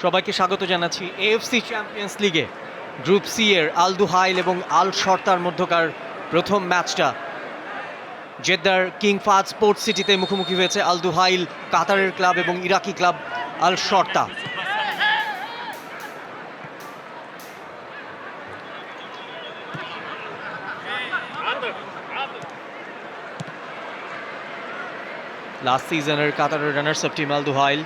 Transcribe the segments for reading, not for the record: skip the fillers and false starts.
সবাইকে স্বাগত জানাচ্ছি এএফসি চ্যাম্পিয়ন্স লিগে গ্রুপ সি এর আল দুহাইল এবং আল শর্তার মধ্যকার প্রথম ম্যাচটা জেদ্দার কিং ফাহাদ স্পোর্টস সিটিতে মুখোমুখি হয়েছে আল দুহাইল কাতারের ক্লাব এবং ইরাকি ক্লাব আল শর্তা। লাস্ট সিজনের কাতারের রানার্স আপ টিম আল দুহাইল,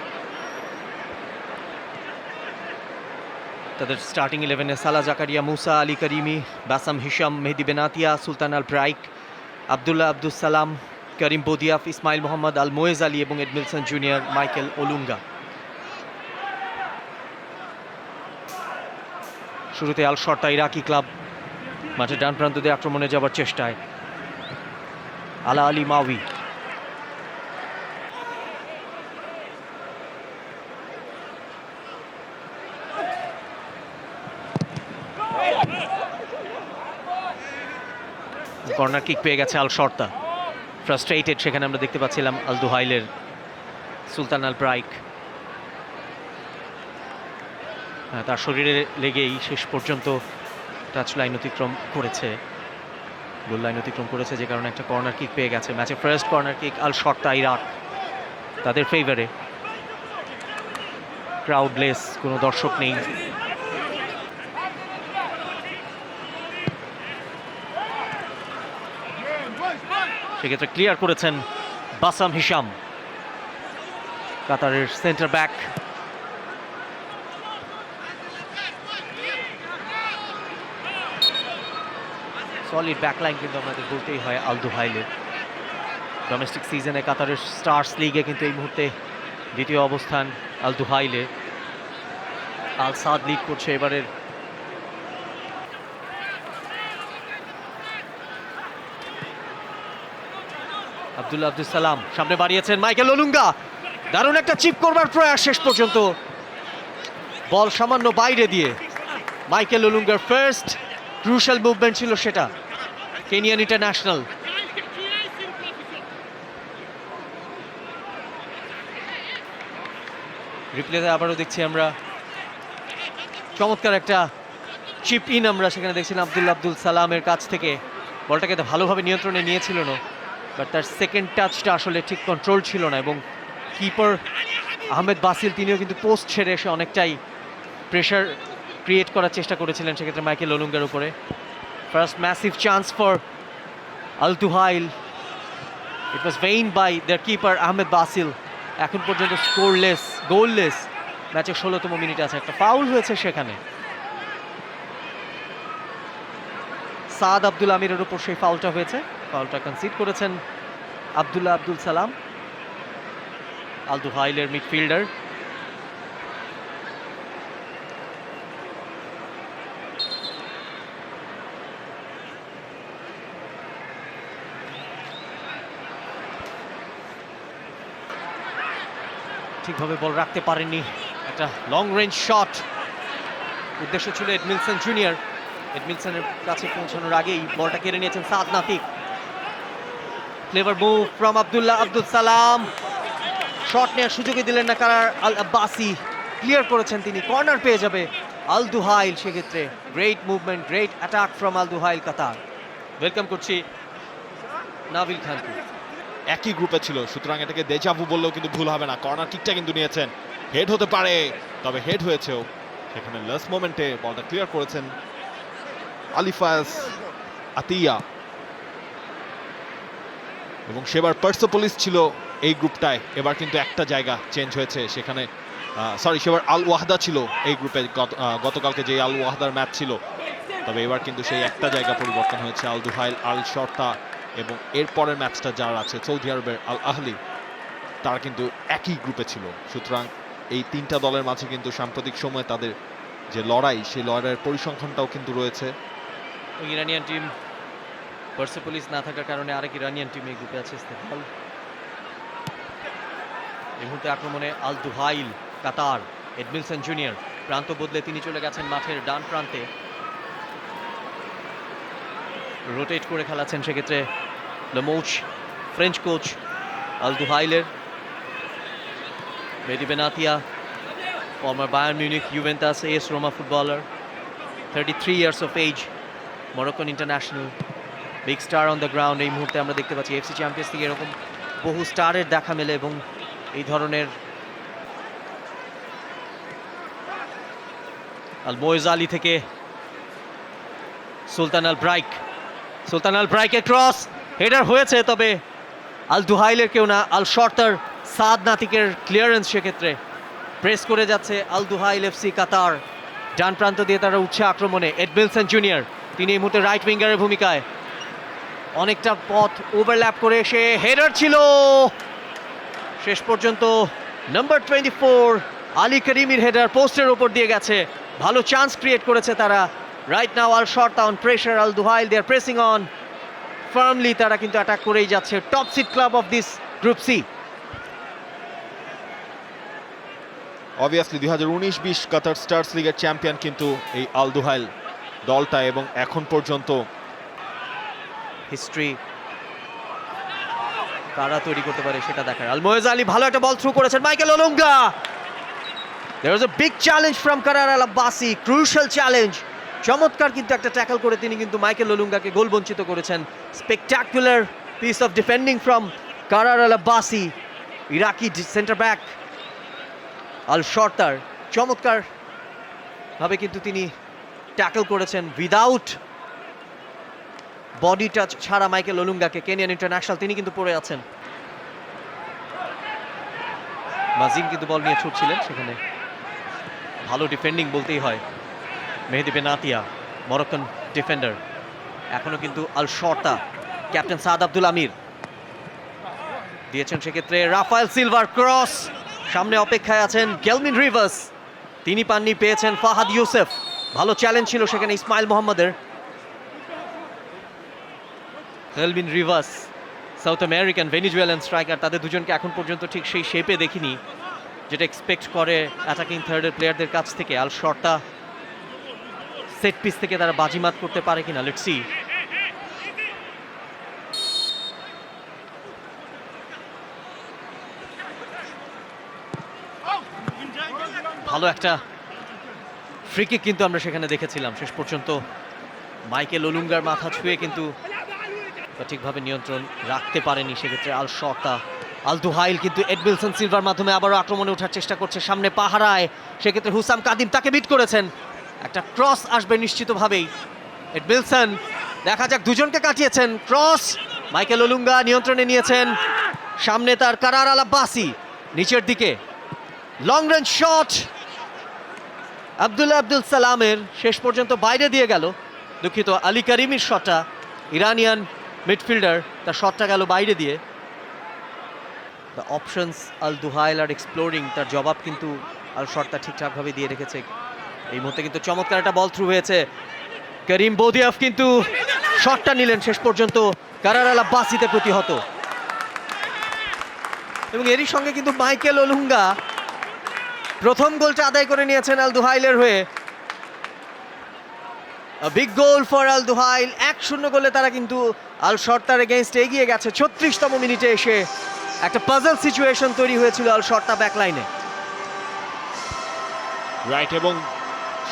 তাদের স্টার্টিং 11-এ সালাহ জাকারিয়া, মুসা আলী করিমি, বাসাম হিশাম, মেহেদি বেনাতিয়া, সুলতান আল ব্রাইক, আবদুল্লাহ আব্দুল সালাম, করিম বদিয়াফ, ইসমাইল মোহাম্মদ, আল মোয়েজ আলী এবং এডমিলসন জুনিয়র, মাইকেল ওলুঙ্গা। শুরুতে আল শর্তা ইরাকি ক্লাব মাঠে ডান প্রান্ত দিয়ে আক্রমণে যাবার চেষ্টায় আলা আলী মাউই, কর্নার কিক পেয়ে গেছে আল শর্তা। ফ্রাস্ট্রেটেড সেখানে আমরা দেখতে পাচ্ছিলাম আল দুহাইলের সুলতান আল ব্রাইক। তার শরীরে লেগেই শেষ পর্যন্ত টাচ লাইন অতিক্রম করেছে, গোল লাইন অতিক্রম করেছে, যে কারণে একটা কর্নার কিক পেয়ে গেছে। ম্যাচে ফার্স্ট কর্নার কিক আল শর্তা ইরাক তাদের ফেভারে। ক্রাউডলেস, কোনো দর্শক নেই। সেক্ষেত্রে ক্লিয়ার করেছেন বাসাম হিশাম, কাতারের সেন্টার ব্যাক। সলিড ব্যাকলাইন কিন্তু আমাদের বলতেই হয় আল দুহাইলের। ডোমেস্টিক সিজনে কাতারের স্টার্স লিগে কিন্তু এই মুহূর্তে দ্বিতীয় অবস্থান আল দুহাইলে। আল সাদ লিড করছে এবারের। আবদুল্লাহ আব্দুল সালাম সামনে বাড়িয়েছেন, মাইকেল ওলুঙ্গা, দারুণ একটা চিপ করবার প্রয়াস, শেষ পর্যন্ত বল সামান্য বাইরে দিয়ে। মাইকেল ওলুঙ্গার ফার্স্ট ক্রুশাল মুভমেন্ট ছিল সেটা, কেনিয়ান ইন্টারন্যাশনাল। রিপ্লেতে আবারও দেখছি আমরা চমৎকার একটা চিপ ইন, আমরা সেখানে দেখছিলাম আবদুল্লাহ আব্দুল সালামের কাছ থেকে। বলটাকে ভালোভাবে নিয়ন্ত্রণে নিয়েছিল না, বাট তার সেকেন্ড টাচটা আসলে ঠিক কন্ট্রোল ছিল না, এবং কিপার আহমেদ বাসিল তিনিও কিন্তু পোস্ট ছেড়ে এসে অনেকটাই প্রেশার ক্রিয়েট করার চেষ্টা করেছিলেন সেক্ষেত্রে মাইকেল ওলুঙ্গার উপরে। First massive chance for Al Duhail, it was vain by their keeper Ahmed Basil. এখন পর্যন্ত স্কোরলেস, গোললেস। ম্যাচের 16তম মিনিটে আছে, একটা ফাউল হয়েছে সেখানে। সাদ আব্দুল আমিরের উপর সেই ফাউলটা হয়েছে, ফাউলটা কনসিড করেছেন আবদুল্লাহ আব্দুল সালাম, আল দুহাইলের মিডফিল্ডার। ঠিকভাবে বল রাখতে পারেননি, একটা লং রেঞ্জ শট। উদ্দেশ্য ছিল এডমিলসন জুনিয়র, এডমিলসনের কাছে পৌঁছানোর আগেই বলটা কেড়ে নিয়েছেন Saad Natiq. Clever move from Abdullah Abdul Salam, shot নেওয়ার সুযোগই দিলেন না কারার আল আব্বাসি, ক্লিয়ার করেছেন তিনি। কর্নার পেয়ে যাবে আল দুহাইল সেক্ষেত্রে। Great movement, great attack from Al Duhail Qatar. Welcome করছি নাবিল খানকে। একই গ্রুপে ছিল, সুতরাং এটাকে দেজাভু বললেও কিন্তু ভুল হবে না। কর্নার কিকটা কিন্তু নিয়েছেন, হেড হতে পারে, তবে হেড হয়েছেও। সেখানে লাস্ট মোমেন্টে বলটা ক্লিয়ার করেছেন আলিফাস আতিয়া, এবং সেবার পার্সোপোলিস ছিল এই গ্রুপটায়। এবার কিন্তু একটা জায়গা চেঞ্জ হয়েছে সেখানে, সেবার আল ওয়াহদা ছিল এই গ্রুপে গতকালকে যে আল ওয়াহদার ম্যাচ ছিল, তবে এবার কিন্তু সেই একটা জায়গা পরিবর্তন হয়েছে। আল দুহাইল, আল শর্তা এবং এরপরের ম্যাচটা যারা আছে সৌদি আরবের আল আহলি, তারা কিন্তু একই গ্রুপে ছিল। সুতরাং এই তিনটা দলের মাঝে কিন্তু সাম্প্রতিক সময়ে তাদের যে লড়াই, সেই লড়াইয়ের পরিসংখ্যানটাও কিন্তু রয়েছে। ইরানিয়ান টিম, পার্সেপোলিস না থাকার কারণে আরেক ইরানিয়ান টিম এই গ্রুপে আছে। এই মুহূর্তে আক্রমণে আল দুহাইল কাতার। এডমিলসন জুনিয়র প্রান্ত বদলে তিনি চলে গেছেন মাঠের ডান প্রান্তে, রোটেট করে খেলাচ্ছেন সেক্ষেত্রে লমোচ, French coach Al দুহাইলের। Mehedi বেনাতিয়া, former Bayern Munich, Juventus, AS Roma footballer, 33 years of age, Moroccan international, big star on the ground। এই মুহূর্তে আমরা দেখতে পাচ্ছি এফসি চ্যাম্পিয়ন্স লিগে এরকম বহু স্টারের দেখা মেলে এবং এই ধরনের আল মোয়েজালি থেকে সুলতান আল ব্রাইকের ক্রস হেডার হয়েছে, তবে আল দুহাইলের কেউ না, আল শর্তার সাদ নাতিকের ক্লিয়ারেন্স। সেক্ষেত্রে প্রেস করে যাচ্ছে আল দুহাইল এফসি কাতার, ডান প্রান্ত দিয়ে তারা উঠছে আক্রমণে। এডমিলসন জুনিয়র, তিনি এই মুহূর্তে রাইট উইঙ্গারের ভূমিকায়, অনেকটা পথ ওভারল্যাপ করে এসে হেডার ছিল, শেষ পর্যন্ত নাম্বার 24 আলী করিমির হেডার পোস্টের ওপর দিয়ে গেছে। ভালো চান্স ক্রিয়েট করেছে তারা। Right now Al Shorta on pressure, Al Duhail they are pressing on firmly, তারা কিন্তু অ্যাটাক করেই যাচ্ছে। Top seed club of this group C. Obviously 2019-20 Qatar Stars লিগের চ্যাম্পিয়ন কিন্তু এই আল দুহাইল দলটা, এবং এখন পর্যন্ত হিস্ট্রি কারা তৈরি করতে পারে সেটা দেখার। আল মোয়েজালি ভালো একটা বল থ্রু করেছেন, Michael ওলুঙ্গা। There was a big challenge from Karar Al Abbasi, crucial challenge. চমৎকার কিন্তু একটা ট্যাকল করে তিনি কিন্তু মাইকেল ওলুঙ্গাকে গোল বঞ্চিত করেছেন। Spectacular piece of defending from কারার আল আব্বাসি, ইরাকি সেন্টার ব্যাক আল শর্তার। চমৎকার ভাবে কিন্তু তিনি ট্যাকল করেছেন উইদাউট বডি টাচ ছাড়া মাইকেল ওলুঙ্গাকে। কেনিয়ান ইন্টারন্যাশনাল, তিনি কিন্তু পড়ে আছেন। মাজিম কিন্তু বল নিয়ে ছুটছিলেন, সেখানে ভালো ডিফেন্ডিং বলতেই হয়। মেহেদি বেনাতিয়া, মরক্কান ডিফেন্ডার। এখনো কিন্তু আল শর্তা, ক্যাপ্টেন সাদ আব্দুল আমির দিয়েছেন। সেক্ষেত্রে রাফায়েল সিলভার ক্রস, সামনে অপেক্ষায় আছেন গেলমিন রিভার্স, তিনি পাননি, পেয়েছেন ফাহাদ ইউসেফ। ভালো চ্যালেঞ্জ ছিল সেখানে ইসমাইল মোহাম্মদের। Gelmin Rivas South American Venezuelan striker, তাদের দুজনকে এখন পর্যন্ত ঠিক সেই শেপে দেখিনি যেটা এক্সপেক্ট করে অ্যাটাকিং থার্ডের প্লেয়ারদের কাছ থেকে। আল শর্তা সেট পিস থেকে তারা বাজিমাত করতে পারে কিনা, লেটস সি। ভালো একটা ফ্রি কিক কিন্তু আমরা সেখানে দেখেছিলাম। শেষ পর্যন্ত মাইকেল ওলুঙ্গার মাথা ছুঁয়ে কিন্তু সঠিকভাবে নিয়ন্ত্রণ রাখতে পারেনি। সেক্ষেত্রে আল শর্তা, আল দুহাইল কিন্তু এডমিলসন সিলভার মাধ্যমে আবারও আক্রমণে ওঠার চেষ্টা করছে, সামনে পাহারায়। সেক্ষেত্রে হুসাম কাদিম তাকে বিট করেছেন। একটা ক্রস আসবে নিশ্চিতভাবেই। এডমিলসন, দেখা যাক, দুজনকে কাটিয়েছেন। ক্রস, মাইকেল ওলুঙ্গা নিয়ন্ত্রণে নিয়েছেন। সামনে তার কারার আল আব্বাসি, নিচের দিকে লং রেঞ্জ শট আব্দুল সালামের, শেষ পর্যন্ত বাইরে দিয়ে গেল। দুঃখিত, আলী করিমির শটটা, ইরানিয়ান মিডফিল্ডার, তার শটটা গেল বাইরে দিয়ে। The options Al Duhail are exploring, তার জবাব কিন্তু আল শটটা ঠিকঠাকভাবে দিয়ে রেখেছে। এই মুহূর্তে কিন্তু চমৎকার একটা বল থ্রু হয়েছে। করিম বৌদিয়াফ কিন্তু শটটা নিলেন, শেষ পর্যন্ত কারার আল আব্বাসিতে প্রতিহত। এবং এরই সঙ্গে কিন্তু মাইকেল ওলুঙ্গা প্রথম গোলটা আদায় করে নিয়েছেন আল দুহাইলের হয়ে। Big goal for Al দুহাইল। 1-0 গোলে তারা কিন্তু আল শর্তার এগেইনস্টে এগিয়ে গেছে। 36তম মিনিটে এসে একটা পাজল সিচুয়েশন তৈরি হয়েছিল আল শর্তা ব্যাকলাইনে। রাইট, এবং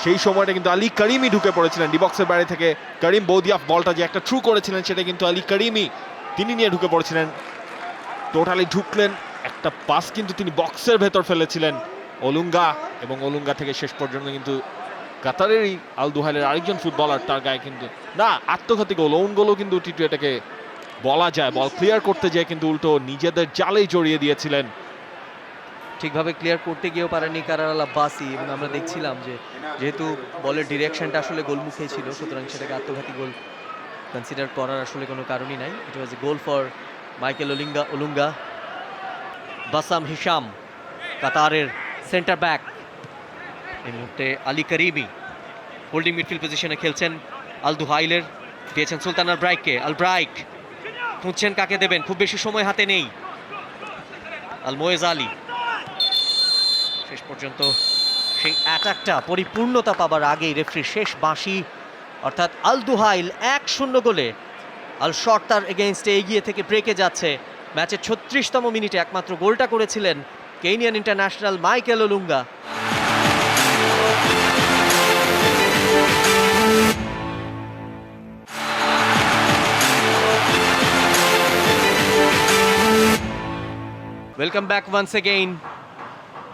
সেই সময়টা কিন্তু আলী করিমি ঢুকে পড়েছিলেন ডিবক্সের বাইরে থেকে। করিম বৌদিয়াফ বলটা যে একটা থ্রু করেছিলেন সেটা কিন্তু আলী করিমি তিনি নিয়ে ঢুকে পড়েছিলেন। টোটালি ঢুকলেন, একটা পাস কিন্তু তিনি বক্সের ভেতর ফেলেছিলেন ওলুঙ্গা, এবং ওলুঙ্গা থেকে শেষ পর্যন্ত কিন্তু কাতারেরই আল দুহাইলের আরেকজন ফুটবলার, তার গায়ে কিন্তু না আত্মঘাতী গোল, ওন গোলও কিন্তু এটাকে বলা যায়। বল ক্লিয়ার করতে যেয়ে কিন্তু উল্টো নিজেদের জালেই জড়িয়ে দিয়েছিলেন। ঠিকভাবে ক্লিয়ার করতে গিয়েও পারেনি কারার আল আব্বাসি, এবং আমরা দেখছিলাম যে যেহেতু বলের ডিরেকশনটা আসলে গোলমুখেই ছিল, সুতরাং সেটাকে আত্মঘাতী গোল কনসিডার করার আসলে কোনো কারণই নাই। ইট ওয়াজ এ গোল ফর মাইকেল ওলুঙ্গা। বাসাম হিশাম, কাতারের সেন্টার ব্যাক, এই মুহূর্তে আলী করিমি হোল্ডিং মিডফিল্ড পজিশনে খেলছেন। আল দুহাইলের দিয়েছেন সুলতান আল ব্রাইককে। আল ব্রাইক খুঁজছেন কাকে দেবেন, খুব বেশি সময় হাতে নেই। আল মোয়েজালি, শেষ পর্যন্ত সেই অ্যাটাকটা পরিপূর্ণতা পাবার আগেই রেফারির শেষ বাঁশি, অর্থাৎ আল দুহাইল 1-0 গোলে আল শর্তার এগেইনস্টে এগিয়ে থেকে ব্রেকে যাচ্ছে। ম্যাচের 36তম মিনিটে একমাত্র গোলটা করেছিলেন Kenyan international Michael Olunga. Welcome back once again.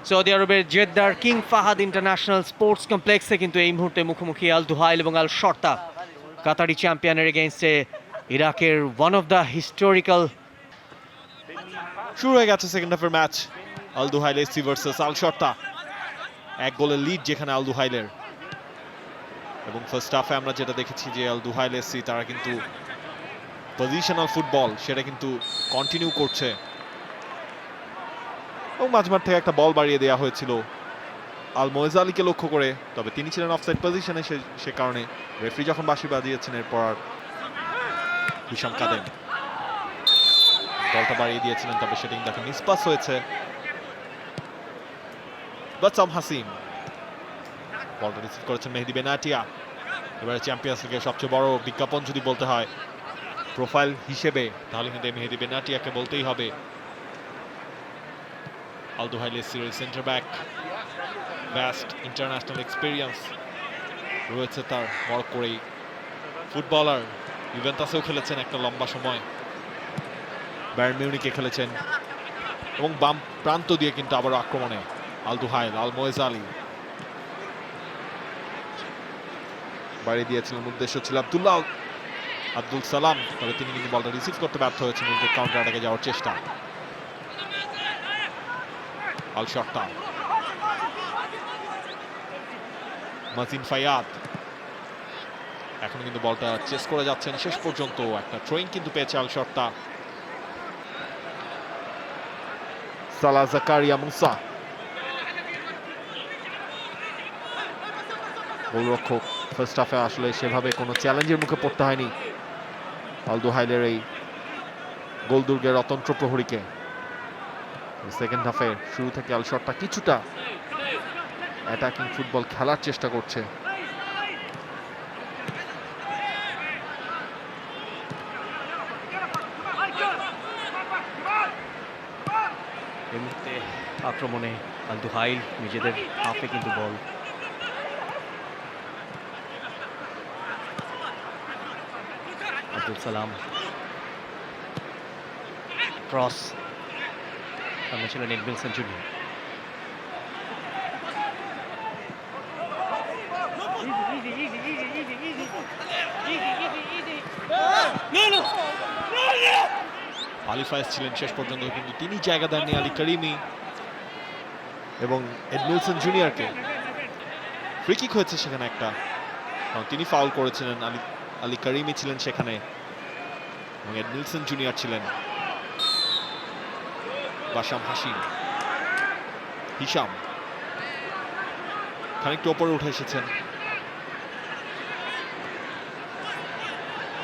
Saudi আরবের জেদ্দার কিং ফাহাদ ইন্টারন্যাশনাল স্পোর্টস কমপ্লেক্সে কিন্তু এই মুহূর্তে মুখোমুখি আল দুহাইল এবং আল শর্তা, কাতারি চ্যাম্পিয়নের এগেইনস্টে ইরাকের ওয়ান অফ দ্য হিস্টোরিক্যাল। শুরু হয়ে গেছে সেকেন্ড হাফের ম্যাচ। আল দুহাইল এসসি ভার্সেস আল শর্তা। 1 গোলের লিড যেখানে আল দুহাইলের, এবং ফার্স্ট হাফে আমরা যেটা দেখেছি যে আল দুহাইল এসসি তারা কিন্তু পজিশনাল ফুটবল সেটা কিন্তু কন্টিনিউ করছে, এবং মাঝমাঠ থেকে একটা বল বাড়িয়ে দেওয়া হয়েছিল আল মোয়েজালিকে লক্ষ্য করে, তবে তিনি ছিলেন অফসাইড পজিশনে, সে কারণে রেফারি যখন বাঁশি বাজিয়েছেন এরপর আর হিশাম কাদেম বলটা বাড়িয়ে দিয়েছিলেন, তবে সেটা কিন্তু একটা মিসপাস হয়েছে। বাচ্চাম হাসিম বলটা রিসিভ করেছেন মেহেদি বেনাটিয়া। এবারে চ্যাম্পিয়ন্স লিগের সবচেয়ে বড় বিজ্ঞাপন যদি বলতে হয় প্রোফাইল হিসেবে, তাহলে কিন্তু মেহেদি বেনাটিয়াকে বলতেই হবে। আল দুহাইল এসসির centre back, vast international experience রয়েছে তার, বড় করেই ফুটবলার, ইভেন্টাসেও খেলেছেন একটা লম্বা সময়, বায়ার্ন মিউনিকে খেলেছেন, এবং বাম প্রান্ত দিয়ে কিন্তু আবারও আক্রমণে আল দুহাইল। আল মোয়েজালি বাড়িয়ে দিয়েছিলেন, উদ্দেশ্য ছিল আব্দুল সালাম, তবে তিনি কিন্তু বলটা রিসিভ করতে ব্যর্থ হয়েছেন, কাউন্টার অ্যাটাকে যাওয়ার চেষ্টা। আল শর্তা, মাজিন ফায়াদ এখন কিন্তু বলটা চেস করে যাচ্ছেন শেষ পর্যন্ত, একটা থ্রোইং কিন্তু পেয়েছে আল শর্তা। সালা জাকারিয়া মুসা গোলরক্ষক, ফার্স্ট হাফে আসলে সেভাবে কোনো চ্যালেঞ্জের মুখে পড়তে হয়নি আল দুহাইলের এই গোলদুর্গের অতন্ত্র প্রহরীকে। সেকেন্ড হাফে শুরু থেকে আল শর্তা কিছুটা অ্যাটাকিং ফুটবল খেলার চেষ্টা করছে। এই মুহূর্তে আক্রমণে আল দুহাইল নিজেদের হাফে কিন্তু বল। আব্দুল সালাম ক্রস, সামনে ছিলেন এডমিলসন জুনিয়র। আলী ফায়েজ ছিলেন শেষ পর্যন্ত, কিন্তু তিনি জায়গা দেননি আলী কারিমি এবং এডমিলসন জুনিয়রকে। ফ্রি কিক হয়েছে সেখানে একটা, কারণ তিনি ফাউল করেছিলেন, আলী কারিমি ছিলেন সেখানে এবং এডমিলসন জুনিয়র ছিলেন। বাসাম হাসিম, হিশাম খানিকটা ওপরে উঠে এসেছেন।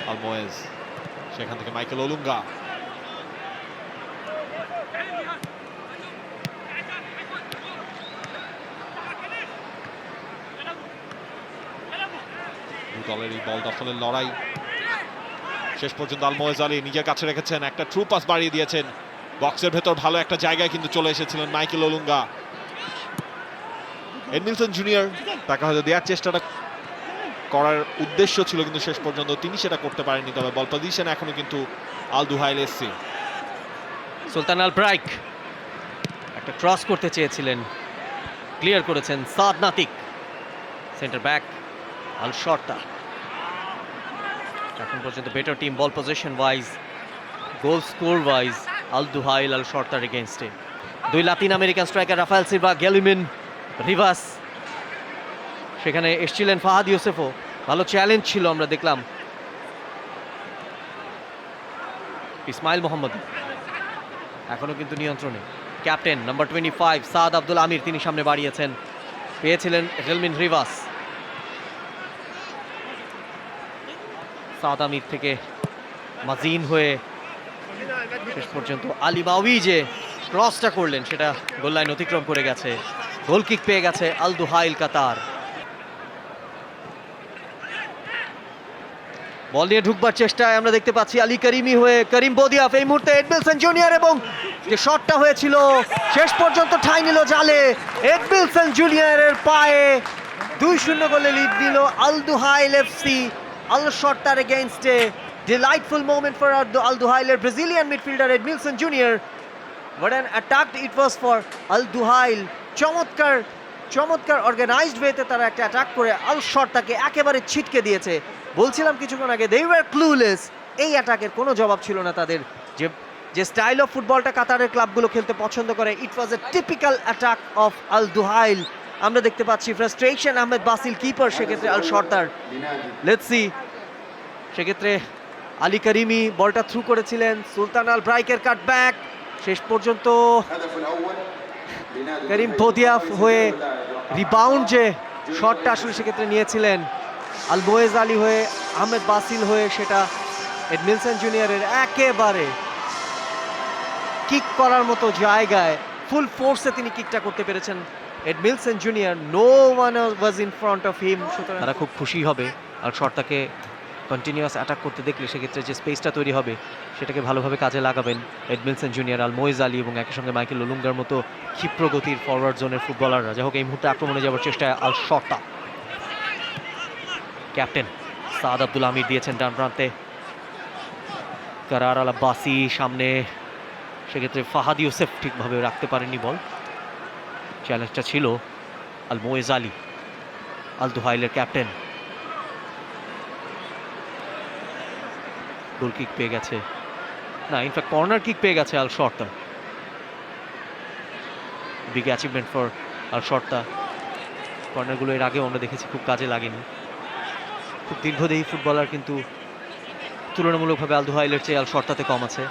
আল মোয়েজ, সেখান থেকে মাইকেল ওলুঙ্গা, দলের এই বল দখলের লড়াই শেষ পর্যন্ত আল মোয়েজালি নিজের কাছে রেখেছেন, একটা থ্রু পাস বাড়িয়ে দিয়েছেন, বক্সের ভেতর ভালো একটা জায়গায় কিন্তু চলে এসেছিলেন মাইকেল ওলুঙ্গা। এডমিলসন জুনিয়র তাকে হয়তো দেওয়ার চেষ্টাটা করার উদ্দেশ্য ছিল, কিন্তু শেষ পর্যন্ত তিনি সেটা করতে পারেননি, তবে বল পজিশন এখনো কিন্তু আল দুহাইল এসসি। সুলতান আল ব্রাইক একটা ক্রস করতে চেয়েছিলেন, ক্লিয়ার করেছেন সাদ নাতিক। সেন্টার ব্যাক আল শর্তা, এখন পর্যন্ত better team ball possession wise, goal score wise Al Duhail Al শর্তার এগেইনস্টে। দুই Latin American striker Rafael Silva, Gelmin Rivas, সেখানে এসছিলেন ফাহাদ ইউসেফও, ভালো চ্যালেঞ্জ ছিল আমরা দেখলাম। ইসমাইল মোহাম্মদ এখনো কিন্তু নিয়ন্ত্রণে, ক্যাপ্টেন নাম্বার 25 সাদ আব্দুল আমির তিনি সামনে বাড়িয়েছেন, পেয়েছিলেন গেলমিন রিভাস। সাদ আমির থেকে মাজিন হয়ে শেষ পর্যন্ত আলী বাউই যে ক্রসটা করলেন সেটা গোল লাইন অতিক্রম করে গেছে, গোল কিক পেয়ে গেছে আল দুহাইল কাতার। বল নিয়ে ঢুকবার চেষ্টায় আমরা দেখতে পাচ্ছি আলী কারিমি হয়ে করিম বদিয়াফ, এই মুহূর্তে এডমিলসন জুনিয়র, এবং যে শটটা হয়েছিল শেষ পর্যন্ত ঠাঁই নিল জালে। এডমিলসন জুনিয়রের পায়ে 2-0 গোলে লিড দিল আল দুহাইল এফসি আল শর্তার এগেইনস্টে। ডিলাইটফুল মোমেন্ট ফর আল দুহাইলের Brazilian midfielder Edmilson Junior, What an attack it was for Al Duhail. চমৎকার অর্গানাইজড ওয়েতে তারা একটা অ্যাটাক করে আল শর্তাকে একেবারে ছিটকে দিয়েছে। বলছিলাম কিছুক্ষণ আগে দে ওয়্যার ক্লুলেস। এই অ্যাটাকের কোনো জবাব ছিল না তাদের। যে স্টাইল অফ ফুটবলটা কাতারের ক্লাবগুলো খেলতে পছন্দ করে, ইট ওয়াজ এ টিপিক্যাল অ্যাটাক অফ আল দুহাইল। আমরা দেখতে পাচ্ছি ফ্রাস্ট্রেশন আহমেদ বাসিল কিপার, সেক্ষেত্রে আল শর্তার। লেটস সি, সেক্ষেত্রে আলী কারিমি বলটা থ্রু করেছিলেন, সুলতান আল ব্রাইকের কাটব্যাক, শেষ পর্যন্ত করিম বদিয়াফ হয়ে রিবাউন্ড যে শটটা আসলে সেক্ষেত্রে নিয়েছিলেন আল মোয়েজ আলী হয়ে, আহমেদ বাসিল হয়ে, সেটা এডমিলসন জুনিয়রের একেবারে কিক করার মতো জায়গায় ফুল ফোর্সে তিনি কিকটা করতে পেরেছেন Edmilson junior. No one was in front of him. সুতরাং তারা খুব খুশি হবে আর শটটাকে কন্টিনিউয়াস অ্যাটাক করতে দেখলে সেক্ষেত্রে যে স্পেসটা তৈরি হবে সেটাকে ভালোভাবে কাজে লাগাবেন এডমিলসন জুনিয়র, আল মোয়েজ আলী এবং একই সঙ্গে মাইকেল ওলুঙ্গার মতো ক্ষিপ্রগতির ফরওয়ার্ড জোনের ফুটবলাররা। যাই হোক, এই মুহূর্তে আক্রমণে যাওয়ার চেষ্টায় আল শর্তা। ক্যাপ্টেন সাদ আব্দুল আমির দিয়েছেন ডান প্রান্তে, কারার আল আব্বাসি সামনে, সেক্ষেত্রে ফাহাদ ইউসেফ ঠিকভাবে রাখতে পারেননি বল। চ্যালেঞ্জটা ছিল আল মোয়েজ আলী, আল দুহাইলের ক্যাপ্টেন। গোল কিক পেয়ে গেছে, না ইনফ্যাক্ট কর্নার কিক পেয়ে গেছে আল শর্তা। বিগ অ্যাচিভমেন্ট ফর আল শর্তা। কর্নারগুলো এর আগেও আমরা দেখেছি খুব কাজে লাগেনি। খুব দীর্ঘদেহী ফুটবলার, কিন্তু তুলনামূলকভাবে আল দুহাইলের চেয়ে আল শর্তাতে কম আছে।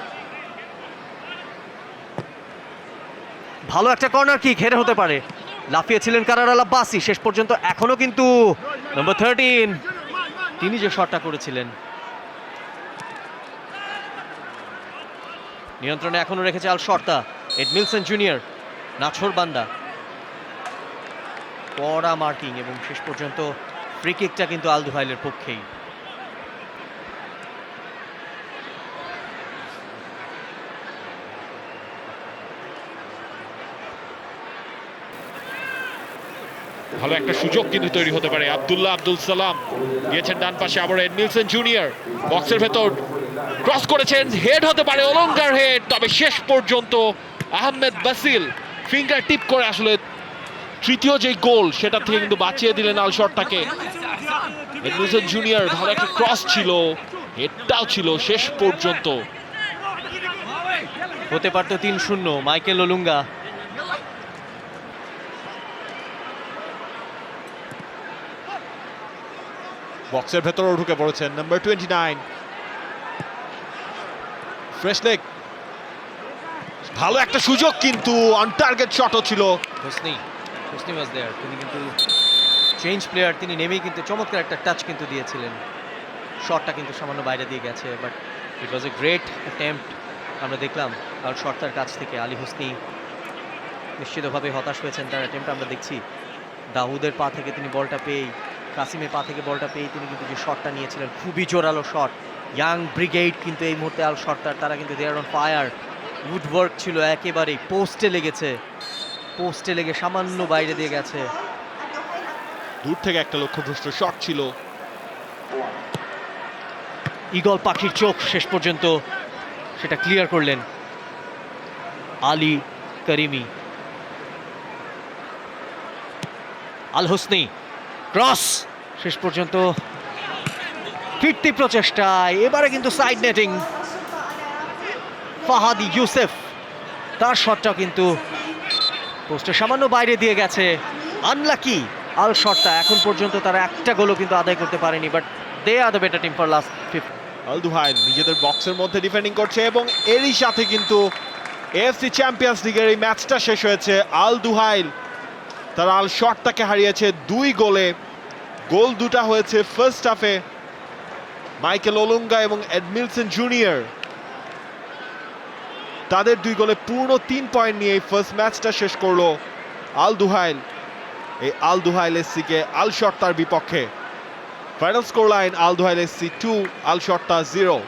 ভালো একটা কর্নার কিক, হেডে হতে পারে। লাফিয়েছিলেন কারার আল আব্বাসি, শেষ পর্যন্ত এখনো কিন্তু নম্বর 13 তিনি যে শটটা করেছিলেন নিয়ন্ত্রণে এখনো রেখেছে আল শর্তা। এডমিলসন জুনিয়র নাছোড়বান্দা, কড়া মার্কিং এবং শেষ পর্যন্ত ফ্রি কিকটা কিন্তু আল দুহাইলের পক্ষেই। ভালো একটা সুযোগ কিন্তু তৈরি হতে পারে। আব্দুল সালাম দিয়েছেন ডান পাশে, আবার এডমিলসন জুনিয়র বক্সের ভেতর ক্রস করেছেন, হেড হতে পারে, ওলঙ্গার হেড, তবে শেষ পর্যন্ত আহমেদ বাসিল ফিঙ্গার টিপ করে আসলে তৃতীয় যে গোল সেটা থেকে কিন্তু বাঁচিয়ে দিলেন আল শর্তাকে। এডমিলসন জুনিয়র ভালো একটা ক্রস ছিল, হেডটাও ছিল, শেষ পর্যন্ত হতে পারতো 3-0। মাইকেল ওলুঙ্গা বক্সের ভেতরেও ঢুকে পড়েছেন নাম্বার 29 ফ্রেশ লেগ। ভালো একটা সুযোগ, কিন্তু অন টার্গেট শটও ছিল। হোসনি ওয়াজ দেয়ার, তিনি কিন্তু চেঞ্জ প্লেয়ার, তিনি নেমেই কিন্তু চমৎকার একটা টাচ কিন্তু দিয়েছিলেন। শটটা কিন্তু সামান্য বাইরে দিয়ে গেছে, but it was a great attempt আমরা দেখলাম আর শর্তার কাছ থেকে। আলী হোসনি নিশ্চিতভাবে হতাশ হয়েছেন তার অ্যাটেম্পট আমরা দেখছি। দাউদের পা থেকে তিনি বলটা পেয়েই, কাসিমের পা থেকে বলটা পেয়েই তিনি কিন্তু যে শটটা নিয়েছিলেন, খুবই জোরালো শট। ইয়াং ব্রিগেড কিন্তু এই মুহূর্তে আল শর্তার, তারা কিন্তু দে আর অন ফায়ার। উডওয়ার্ক ছিল একেবারেই, পোস্টে লেগেছে, পোস্টে লেগে সামান্য বাইরে দিয়ে গেছে। দূর থেকে একটা লক্ষ্যভ্রষ্ট শট ছিল। ঈগল পাখির চোখ, শেষ পর্যন্ত সেটা ক্লিয়ার করলেন আলী কারিমি। আল হোসনি ক্রস, শেষ পর্যন্ত ফিরতি প্রচেষ্টায় এবারে কিন্তু সাইড নেটিং। ফাহাদি ইউসেফ, তার শটটাও কিন্তু পোস্টের সামান্য বাইরে দিয়ে গেছে। আনলাকি আল শর্তা, এখন পর্যন্ত তারা একটা গোলও কিন্তু আদায় করতে পারেনি, but they are the better team for last 5। Al Duhail নিজেদের বক্সের মধ্যে ডিফেন্ডিং করছে এবং এরই সাথে কিন্তু এএফসি চ্যাম্পিয়ন্স লিগের এই ম্যাচটা শেষ হয়েছে। আল দুহাইল তারা আল শর্তাকে হারিয়েছে 2 গোলে। গোল দুটা হয়েছে ফার্স্ট হাফে, মাইকেল ওলুঙ্গা এবং এডমিলসন জুনিয়র তাদের 2 গোলে পূর্ণ 3 পয়েন্ট নিয়ে এই ফার্স্ট ম্যাচটা শেষ করলো আল দুহাইল। এই আল দুহাইল এসসিকে আল শর্তার বিপক্ষে। ফাইনাল স্কোর লাইন আল দুহাইল এসসি 2, আল শর্তা 0।